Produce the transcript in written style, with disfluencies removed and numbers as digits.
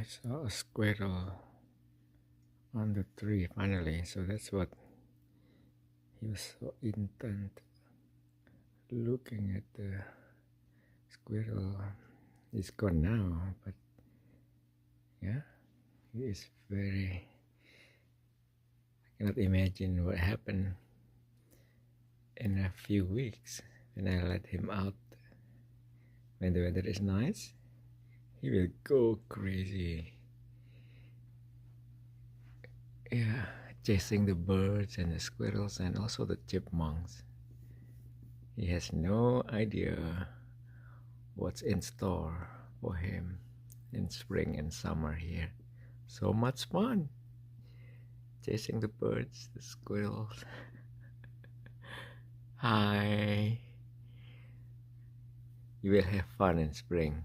I saw a squirrel on the tree finally, so that's what he was so intent looking at the squirrel. He's gone now, but yeah, he is very. I cannot imagine what happened in a few weeks when I let him out. When the weather is nice, he will go crazy. Yeah, chasing the birds and the squirrels and also the chipmunks. He has no idea what's in store for him in spring and summer here. So much fun chasing the birds, the squirrels. Hi. You will have fun in spring.